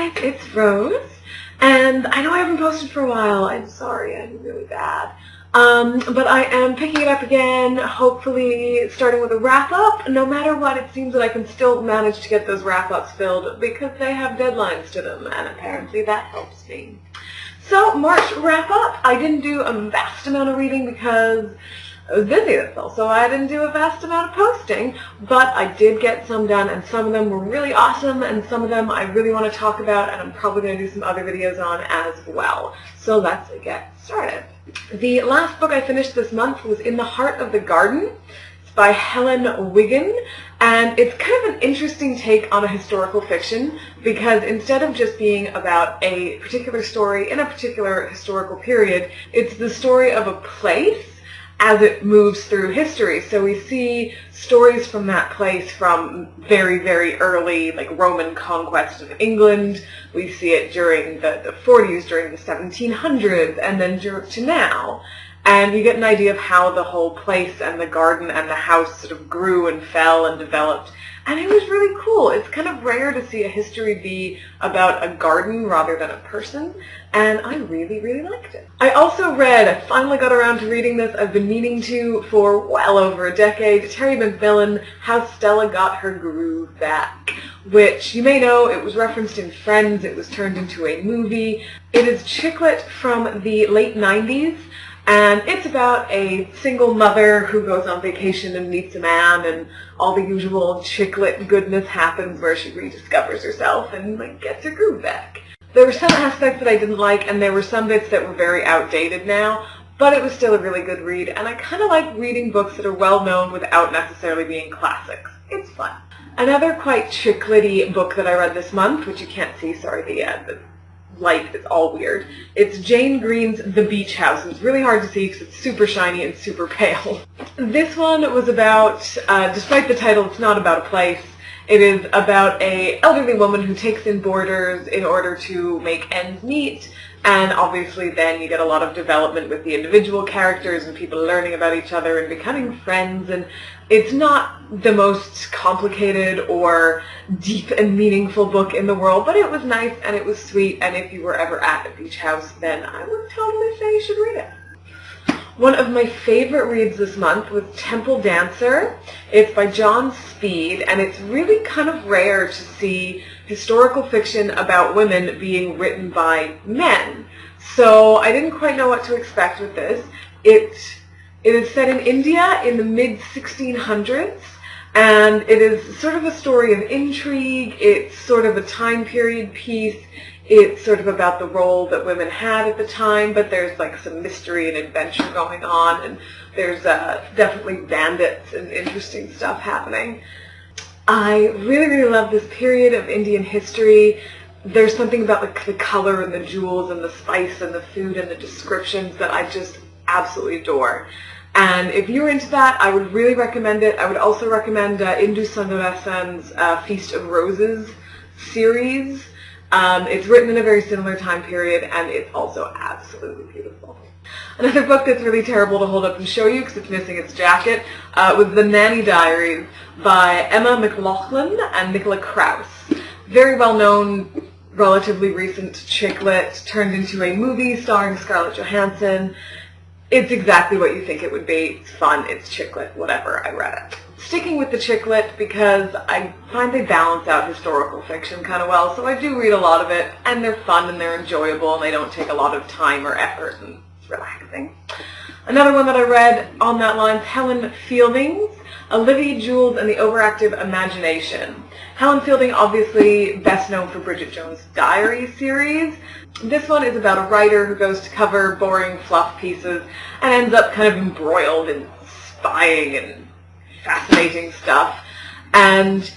guys, it's Rose, and I know I haven't posted for a while. I'm sorry, I'm really bad. But I am picking it up again, hopefully starting with a wrap-up. No matter what, it seems that I can still manage to get those wrap-ups filled because they have deadlines to them, and apparently that helps me. So, March wrap-up. I didn't do a vast amount of reading because I was busy this fall, so I didn't do a vast amount of posting, but I did get some done, and some of them were really awesome, and some of them I really want to talk about, and I'm probably going to do some other videos on as well. So let's get started. The last book I finished this month was In the Heart of the Garden. It's by Helen Fielding, and it's kind of an interesting take on a historical fiction, because instead of just being about a particular story in a particular historical period, it's the story of a place as it moves through history. So we see stories from that place from very, very early, like Roman conquest of England. We see it during the 40s, during the 1700s, and then to now. And you get an idea of how the whole place and the garden and the house sort of grew and fell and developed. And it was really cool. It's kind of rare to see a history be about a garden rather than a person, and I really, really liked it. I finally got around to reading this. I've been meaning to for well over a decade. Terry McMillan, How Stella Got Her Groove Back, which you may know, it was referenced in Friends. It was turned into a movie. It is chick lit from the late 90s. And it's about a single mother who goes on vacation and meets a man, and all the usual chick lit goodness happens where she rediscovers herself and gets her groove back. There were some aspects that I didn't like, and there were some bits that were very outdated now, but it was still a really good read, and I kind of like reading books that are well known without necessarily being classics. It's fun. Another quite chick lit-y book that I read this month, which you can't see, sorry, the light is all weird. It's Jane Green's The Beach House. It's really hard to see because it's super shiny and super pale. This one was about, despite the title, it's not about a place. It is about an elderly woman who takes in boarders in order to make ends meet, and obviously then you get a lot of development with the individual characters and people learning about each other and becoming friends, and it's not the most complicated or deep and meaningful book in the world, but it was nice and it was sweet, and if you were ever at a beach house, then I would totally say you should read it. One of my favorite reads this month was Temple Dancer. It's by John Speed, and it's really kind of rare to see historical fiction about women being written by men. So I didn't quite know what to expect with this. It is set in India in the mid-1600s, and it is sort of a story of intrigue. It's sort of a time period piece. It's sort of about the role that women had at the time, but there's some mystery and adventure going on, and there's definitely bandits and interesting stuff happening. I really, really love this period of Indian history. There's something about the color and the jewels and the spice and the food and the descriptions that I just absolutely adore. And if you're into that, I would really recommend it. I would also recommend Indu Sundaresan's Feast of Roses series. It's written in a very similar time period, and it's also absolutely beautiful. Another book that's really terrible to hold up and show you because it's missing its jacket was The Nanny Diaries by Emma McLaughlin and Nicola Krauss. Very well-known, relatively recent chick lit, turned into a movie starring Scarlett Johansson. It's exactly what you think it would be. It's fun, it's chick lit, whatever. I read it. Sticking with the chick lit because I find they balance out historical fiction kind of well, so I do read a lot of it, and they're fun and they're enjoyable and they don't take a lot of time or effort, and it's relaxing. Another one that I read on that line is Helen Fielding's Olivia Jewels and the Overactive Imagination. Helen Fielding, obviously best known for Bridget Jones' Diary series. This one is about a writer who goes to cover boring fluff pieces and ends up kind of embroiled in spying and fascinating stuff, and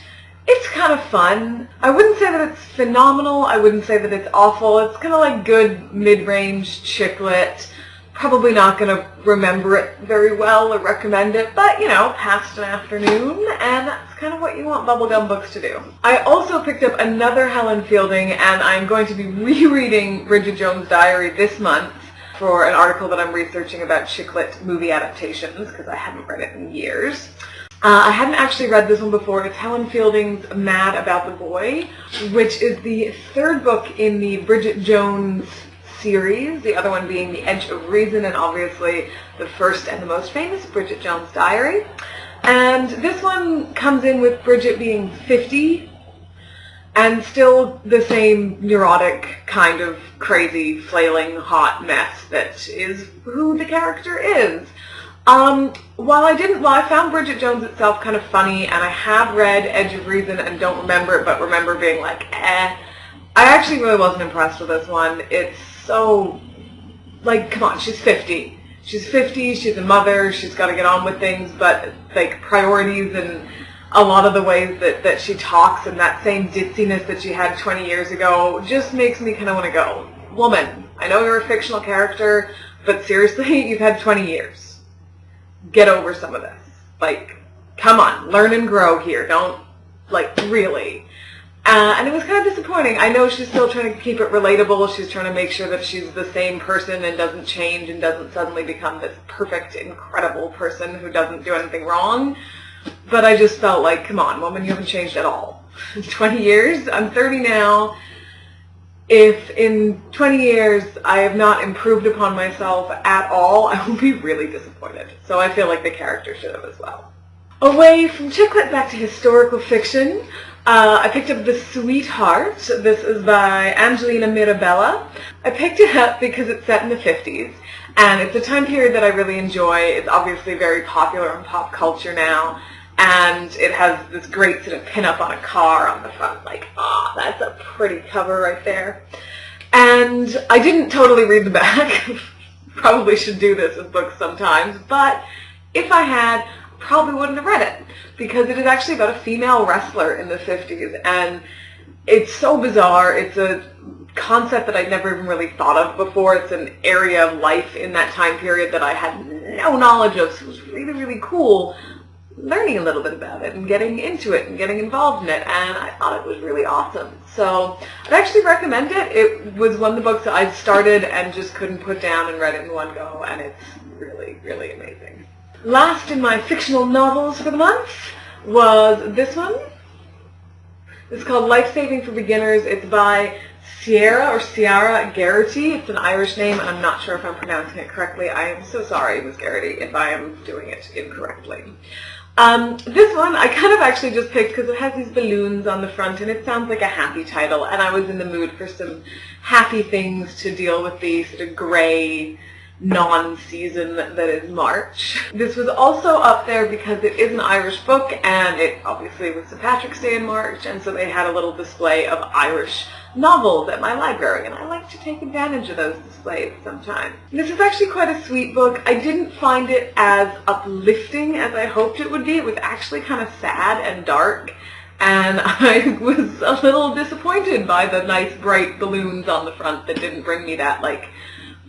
it's kind of fun. I wouldn't say that it's phenomenal. I wouldn't say that it's awful. It's kind of like good mid-range chick lit. Probably not going to remember it very well or recommend it, but, past an afternoon, and that's kind of what you want bubblegum books to do. I also picked up another Helen Fielding, and I'm going to be rereading Bridget Jones' Diary this month for an article that I'm researching about chick lit movie adaptations, because I haven't read it in years. I hadn't actually read this one before. It's Helen Fielding's Mad About the Boy, which is the third book in the Bridget Jones series, the other one being The Edge of Reason, and obviously the first and the most famous, Bridget Jones' Diary. And this one comes in with Bridget being 50 and still the same neurotic, kind of crazy, flailing, hot mess that is who the character is. While I found Bridget Jones itself kind of funny, and I have read Edge of Reason and don't remember it, but remember being like, I actually really wasn't impressed with this one. It's so, like, come on, she's 50. She's 50, she's a mother, she's got to get on with things, but, like, priorities and a lot of the ways that she talks and that same ditziness that she had 20 years ago just makes me kind of want to go, woman, I know you're a fictional character, but seriously, you've had 20 years. Get over some of this. Like, come on, learn and grow here. Don't, like, really. And it was kind of disappointing. I know she's still trying to keep it relatable. She's trying to make sure that she's the same person and doesn't change and doesn't suddenly become this perfect, incredible person who doesn't do anything wrong. But I just felt like, come on, woman, you haven't changed at all. 20 years? I'm 30 now. If in 20 years I have not improved upon myself at all, I will be really disappointed. So I feel like the character should have as well. Away from chick lit back to historical fiction, I picked up The Sweetheart. This is by Angelina Mirabella. I picked it up because it's set in the 50s, and it's a time period that I really enjoy. It's obviously very popular in pop culture now, and it has this great sort of pin-up on a car on the front, like, ah, that's a pretty cover right there. And I didn't totally read the back. Probably should do this with books sometimes, but if I had, probably wouldn't have read it, because it is actually about a female wrestler in the 50s, and it's so bizarre. It's a concept that I'd never even really thought of before. It's an area of life in that time period that I had no knowledge of, so it was really, really cool learning a little bit about it and getting into it and getting involved in it, and I thought it was really awesome. So I'd actually recommend it. It was one of the books that I'd started and just couldn't put down and read it in one go, and it's really, really amazing. Last in my fictional novels for the month was this one. It's called Life Saving for Beginners. It's by Ciara Garrity. It's an Irish name, and I'm not sure if I'm pronouncing it correctly. I am so sorry, Ms. Garrity, if I am doing it incorrectly. This one I kind of actually just picked because it has these balloons on the front, and it sounds like a happy title, and I was in the mood for some happy things to deal with the sort of gray non-season that is March. This was also up there because it is an Irish book, and it obviously was St. Patrick's Day in March, and so they had a little display of Irish novels at my library, and I like to take advantage of those displays sometimes. This is actually quite a sweet book. I didn't find it as uplifting as I hoped it would be. It was actually kind of sad and dark, and I was a little disappointed by the nice bright balloons on the front that didn't bring me that, like,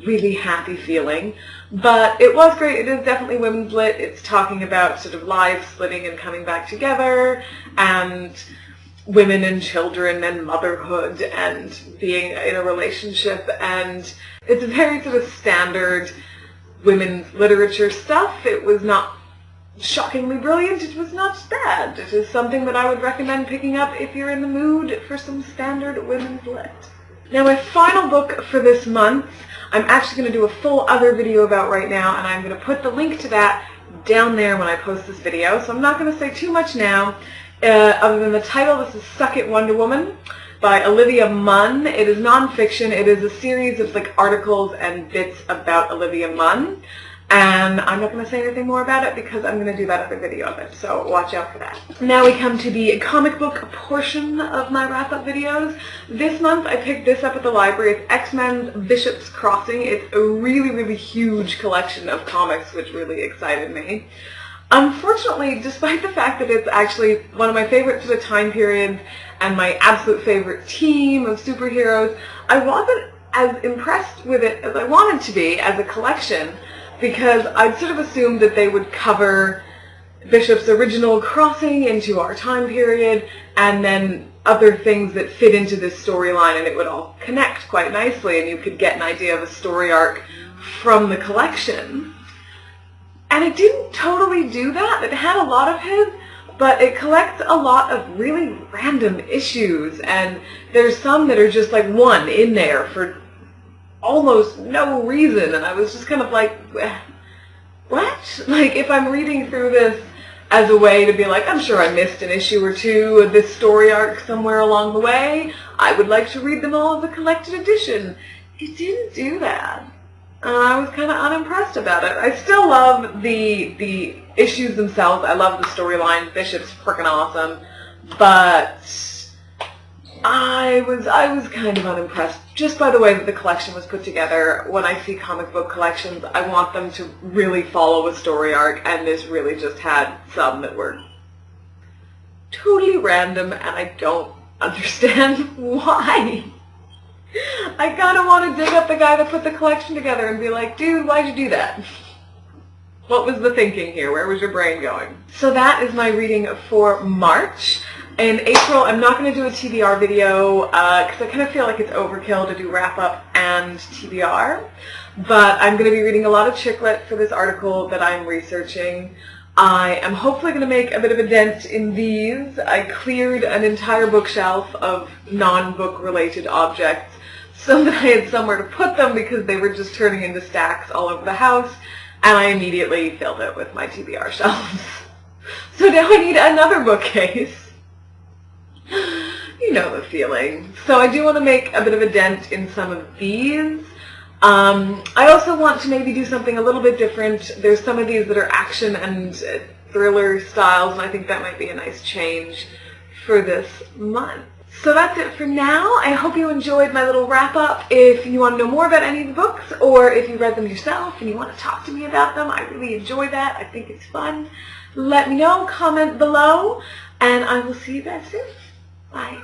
really happy feeling. But it was great. It is definitely women's lit. It's talking about sort of lives splitting and coming back together, and women and children and motherhood and being in a relationship, and it's very sort of standard women's literature stuff. It was not shockingly brilliant. It was not bad. It is something that I would recommend picking up if you're in the mood for some standard women's lit. Now, my final book for this month, I'm actually going to do a full other video about right now, and I'm going to put the link to that down there when I post this video, so I'm not going to say too much now. Other than the title, this is Suck It, Wonder Woman by Olivia Munn. It is nonfiction. It is a series of like articles and bits about Olivia Munn. And I'm not going to say anything more about it because I'm going to do that other video of it, so watch out for that. Now we come to the comic book portion of my wrap-up videos. This month I picked this up at the library. It's X-Men's Bishop's Crossing. It's a really, really huge collection of comics, which really excited me. Unfortunately, despite the fact that it's actually one of my favorites of the time period and my absolute favorite team of superheroes, I wasn't as impressed with it as I wanted to be as a collection, because I'd sort of assumed that they would cover Bishop's original crossing into our time period and then other things that fit into this storyline, and it would all connect quite nicely and you could get an idea of a story arc from the collection. And it didn't totally do that. It had a lot of his, but it collects a lot of really random issues, and there's some that are just like one in there for almost no reason, and I was just kind of like, what? Like, if I'm reading through this as a way to be like, I'm sure I missed an issue or two of this story arc somewhere along the way, I would like to read them all as a collected edition. It didn't do that. I was kind of unimpressed about it. I still love the issues themselves. I love the storyline. Bishop's freaking awesome. But I was kind of unimpressed just by the way that the collection was put together. When I see comic book collections, I want them to really follow a story arc, and this really just had some that were totally random, and I don't understand why. I kind of want to dig up the guy that put the collection together and be like, dude, why'd you do that? What was the thinking here? Where was your brain going? So that is my reading for March. In April, I'm not going to do a TBR video because I kind of feel like it's overkill to do wrap-up and TBR. But I'm going to be reading a lot of chick lit for this article that I'm researching. I am hopefully going to make a bit of a dent in these. I cleared an entire bookshelf of non-book related objects so that I had somewhere to put them because they were just turning into stacks all over the house, and I immediately filled it with my TBR shelves. So now I need another bookcase. You know the feeling. So I do want to make a bit of a dent in some of these. I also want to maybe do something a little bit different. There's some of these that are action and thriller styles, and I think that might be a nice change for this month. So that's it for now. I hope you enjoyed my little wrap-up. If you want to know more about any of the books, or if you read them yourself and you want to talk to me about them, I really enjoy that. I think it's fun. Let me know, comment below, and I will see you guys soon. Bye.